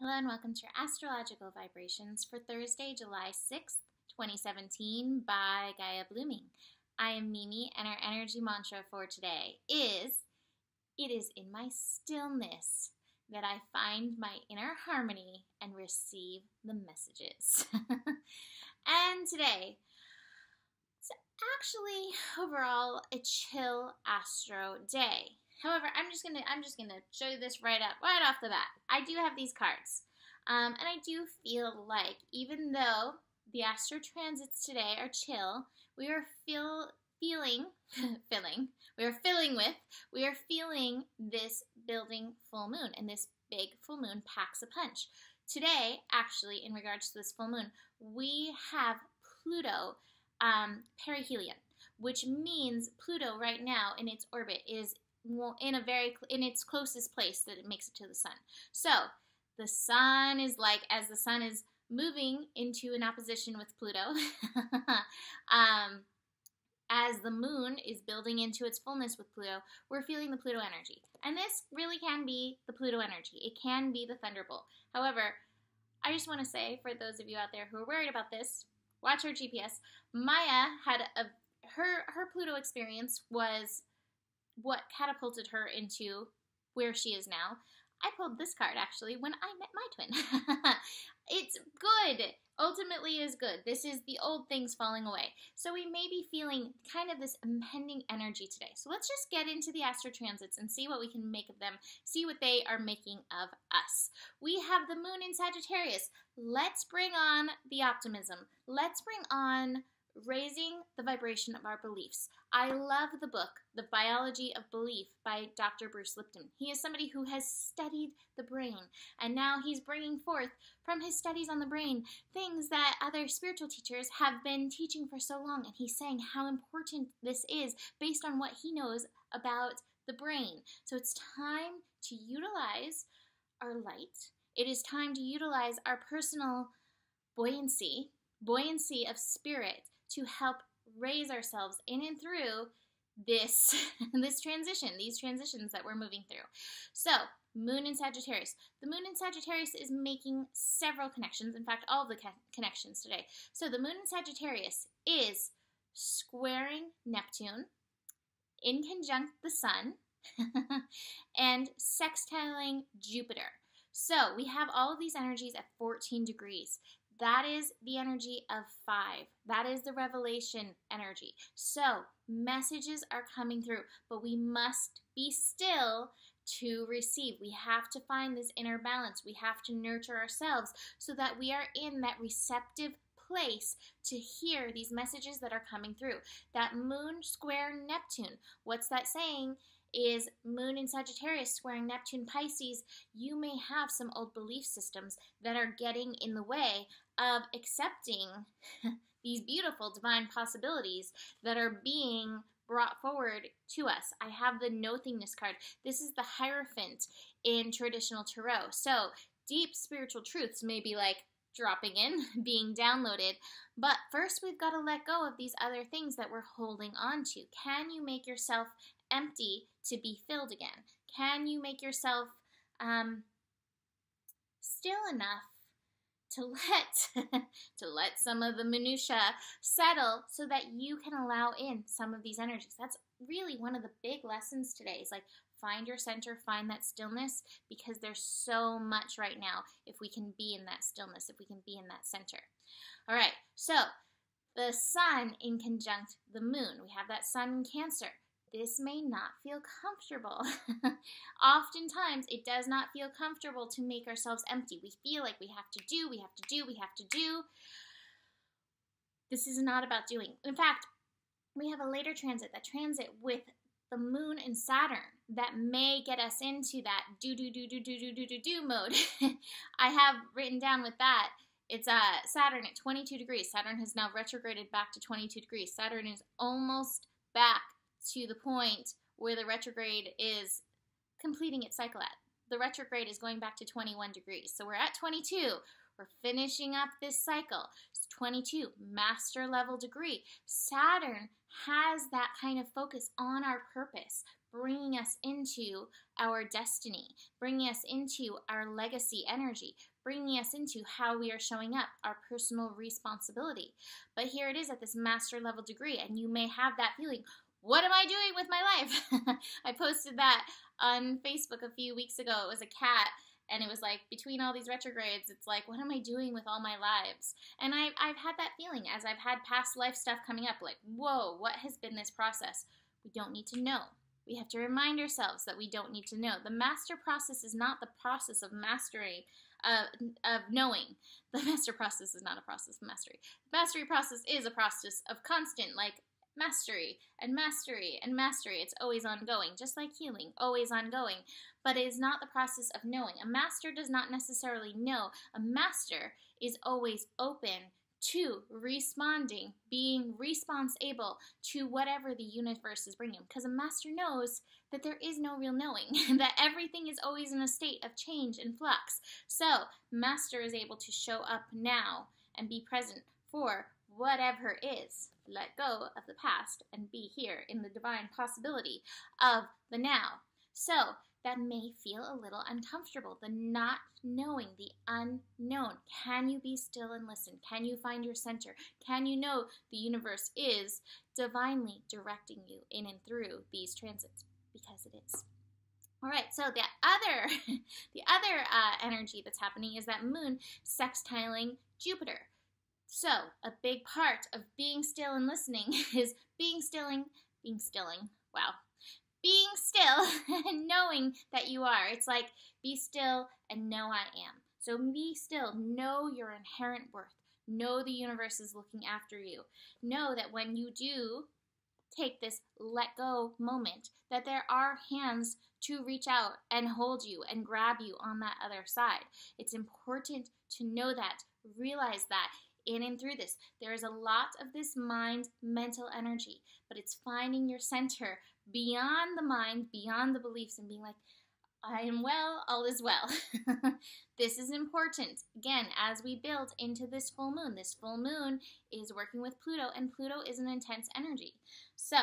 Hello and welcome to your astrological vibrations for Thursday, July 6th, 2017 by Gaia Blooming. I am Mimi and our energy mantra for today is, it is in my stillness that I find my inner harmony and receive the messages. And today, it's actually overall a chill astro day. However, I'm just gonna show you this right off the bat. I do have these cards, and I do feel like even though the astro transits today are chill, we are feeling this building full moon, and this big full moon packs a punch. Today, actually, in regards to this full moon, we have Pluto perihelion, which means Pluto right now in its orbit is in its closest place that it makes it to the sun. So the sun is as the sun is moving into an opposition with Pluto, as the moon is building into its fullness with Pluto, we're feeling the Pluto energy. And this really can be the Pluto energy. It can be the thunderbolt. However, I just want to say, for those of you out there who are worried about this, watch her GPS. Maya had her Pluto experience was what catapulted her into where she is now. I pulled this card, actually, when I met my twin. It's good. Ultimately is good. This is the old things falling away. So we may be feeling kind of this impending energy today. So let's just get into the astro transits and see what we can make of them, see what they are making of us. We have the moon in Sagittarius. Let's bring on the optimism. Let's bring on raising the vibration of our beliefs. I love the book, The Biology of Belief by Dr. Bruce Lipton. He is somebody who has studied the brain, and now he's bringing forth from his studies on the brain things that other spiritual teachers have been teaching for so long, and he's saying how important this is based on what he knows about the brain. So it's time to utilize our light. It is time to utilize our personal buoyancy of spirit to help raise ourselves in and through this these transitions that we're moving through. So, moon in Sagittarius. The moon in Sagittarius is making several connections, in fact, all of the connections today. So, the moon in Sagittarius is squaring Neptune, in conjunct the sun, and sextiling Jupiter. So, we have all of these energies at 14 degrees. That is the energy of 5. That is the revelation energy. So messages are coming through, but we must be still to receive. We have to find this inner balance. We have to nurture ourselves so that we are in that receptive place to hear these messages that are coming through. That moon square Neptune. What's that saying? Is moon in Sagittarius squaring Neptune Pisces, you may have some old belief systems that are getting in the way of accepting these beautiful divine possibilities that are being brought forward to us. I have the Nothingness card. This is the Hierophant in traditional tarot. So deep spiritual truths may be dropping in, being downloaded. But first we've got to let go of these other things that we're holding on to. Can you make yourself empty to be filled again? Can you make yourself still enough to let some of the minutia settle so that you can allow in some of these energies? That's really one of the big lessons today, is find your center, find that stillness, because there's so much right now if we can be in that stillness, if we can be in that center. All right, so the sun in conjunct the moon. We have that sun in Cancer. This may not feel comfortable. Oftentimes, it does not feel comfortable to make ourselves empty. We feel like we have to do. This is not about doing. In fact, we have a later transit, that transit with the moon and Saturn, that may get us into that do mode. I have written down with that, it's Saturn at 22 degrees. Saturn has now retrograded back to 22 degrees. Saturn is almost back to the point where the retrograde is completing its cycle at. The retrograde is going back to 21 degrees. So we're at 22. We're finishing up this cycle. It's 22, master level degree. Saturn has that kind of focus on our purpose, bringing us into our destiny, bringing us into our legacy energy, bringing us into how we are showing up, our personal responsibility. But here it is at this master level degree, and you may have that feeling, what am I doing with my life? I posted that on Facebook a few weeks ago. It was a cat, and it was like, between all these retrogrades, it's like, what am I doing with all my lives? And I've had that feeling as I've had past life stuff coming up, like, whoa, what has been this process? We don't need to know. We have to remind ourselves that we don't need to know. The master process is not the process of mastery, of knowing. The master process is not a process of mastery. The mastery process is a process of constant, like, mastery and mastery and mastery. It's always ongoing, just like healing, always ongoing. But it is not the process of knowing. A master does not necessarily know. A master is always open to responding, being responsible to whatever the universe is bringing. Because a master knows that there is no real knowing, that everything is always in a state of change and flux. So, master is able to show up now and be present for whatever is. Let go of the past and be here in the divine possibility of the now. So, that may feel a little uncomfortable, the not knowing, the unknown. Can you be still and listen? Can you find your center? Can you know the universe is divinely directing you in and through these transits? Because it is. All right, so the other energy that's happening is that moon sextiling Jupiter. So a big part of being still and listening is being still and knowing that you are. It's like, be still and know I am. So be still, know your inherent worth. Know the universe is looking after you. Know that when you do take this let go moment, that there are hands to reach out and hold you and grab you on that other side. It's important to know that, realize that. In and through this, there is a lot of this mind, mental energy, but it's finding your center beyond the mind, beyond the beliefs, and being like, I am well, all is well. This is important. Again, as we build into this full moon is working with Pluto, and Pluto is an intense energy. So,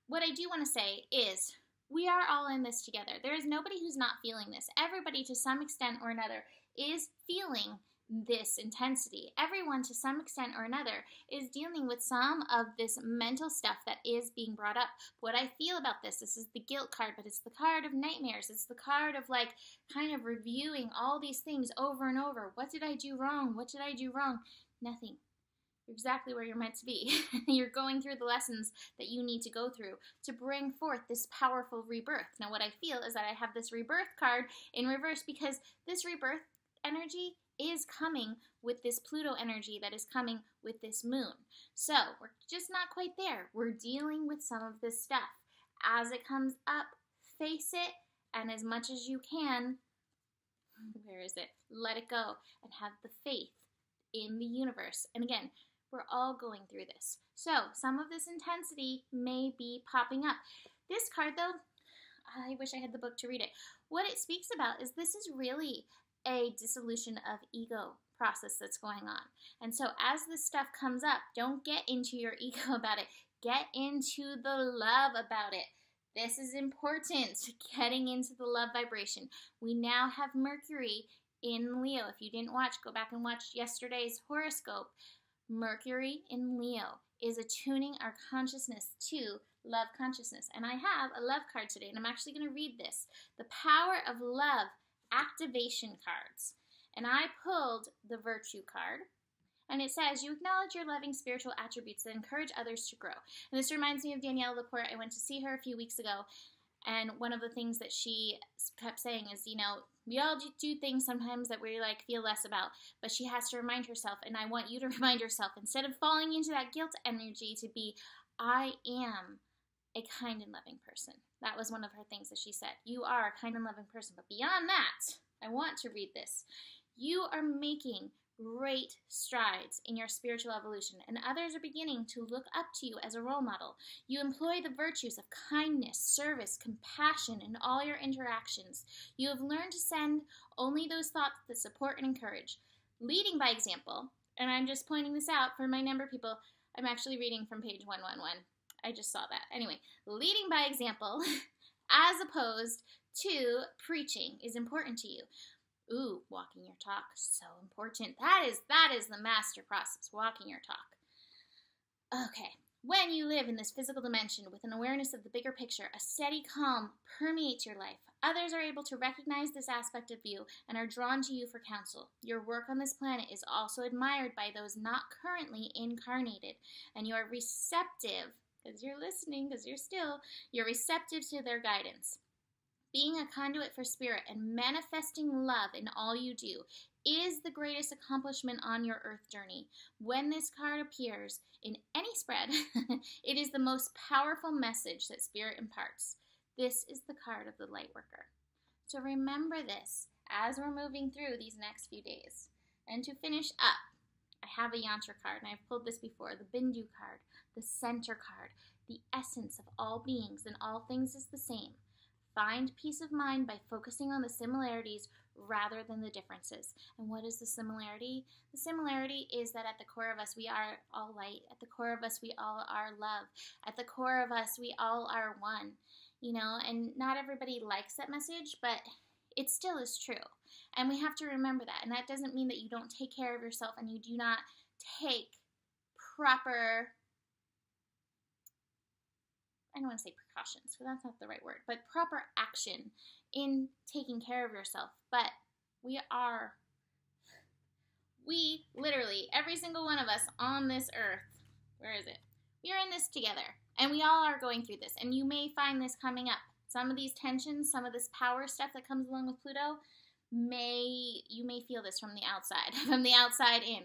what I do want to say is, we are all in this together. There is nobody who's not feeling this. Everybody, to some extent or another, is feeling this intensity. Everyone, to some extent or another, is dealing with some of this mental stuff that is being brought up. What I feel about this is the guilt card, but it's the card of nightmares. It's the card of, like, kind of reviewing all these things over and over. What did I do wrong? What did I do wrong? Nothing. You're exactly where you're meant to be. You're going through the lessons that you need to go through to bring forth this powerful rebirth. Now, what I feel is that I have this rebirth card in reverse, because this rebirth energy is coming with this Pluto energy that is coming with this moon. So we're just not quite there. We're dealing with some of this stuff. As it comes up, face it, and as much as you can, let it go and have the faith in the universe. And again, we're all going through this. So some of this intensity may be popping up. This card, though, I wish I had the book to read it. What it speaks about is this is really a dissolution of ego process that's going on. And so as this stuff comes up, don't get into your ego about it. Get into the love about it. This is important, getting into the love vibration. We now have Mercury in Leo. If you didn't watch, go back and watch yesterday's horoscope. Mercury in Leo is attuning our consciousness to love consciousness. And I have a love card today, and I'm actually going to read this. The Power of Love activation cards. And I pulled the Virtue card, and it says, you acknowledge your loving spiritual attributes that encourage others to grow. And this reminds me of Danielle Laporte. I went to see her a few weeks ago, and one of the things that she kept saying is, we all do things sometimes that we feel less about, but she has to remind herself, and I want you to remind yourself, instead of falling into that guilt energy, to be, I am a kind and loving person. That was one of her things that she said. You are a kind and loving person. But beyond that, I want to read this. You are making great strides in your spiritual evolution, and others are beginning to look up to you as a role model. You employ the virtues of kindness, service, compassion in all your interactions. You have learned to send only those thoughts that support and encourage. Leading by example, and I'm just pointing this out for my number people, I'm actually reading from page 111. I just saw that. Anyway, leading by example, as opposed to preaching is important to you. Ooh, walking your talk, so important. That is the master process, walking your talk. Okay. When you live in this physical dimension with an awareness of the bigger picture, a steady calm permeates your life. Others are able to recognize this aspect of you and are drawn to you for counsel. Your work on this planet is also admired by those not currently incarnated, and you are receptive, because you're listening, because you're receptive to their guidance. Being a conduit for spirit and manifesting love in all you do is the greatest accomplishment on your earth journey. When this card appears in any spread, it is the most powerful message that spirit imparts. This is the card of the light worker. So remember this as we're moving through these next few days. And to finish up, I have a yantra card, and I've pulled this before, the Bindu card, the center card. The essence of all beings and all things is the same. Find peace of mind by focusing on the similarities rather than the differences. And what is the similarity? The similarity is that at the core of us, we are all light. At the core of us, we all are love. At the core of us, we all are one. You know, and not everybody likes that message, but it still is true. And we have to remember that. And that doesn't mean that you don't take care of yourself and you do not take proper, I don't want to say precautions, because that's not the right word, but proper action in taking care of yourself. But we literally, every single one of us on this earth, where is it? We are in this together, and we all are going through this, and you may find this coming up. Some of these tensions, some of this power stuff that comes along with Pluto, you may feel this from the outside in.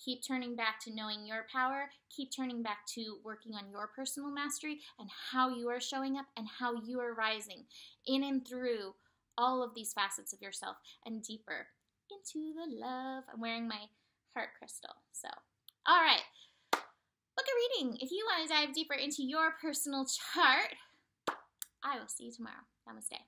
Keep turning back to knowing your power. Keep turning back to working on your personal mastery and how you are showing up and how you are rising in and through all of these facets of yourself and deeper into the love. I'm wearing my heart crystal. So, all right. Book a reading. If you want to dive deeper into your personal chart, I will see you tomorrow. Namaste.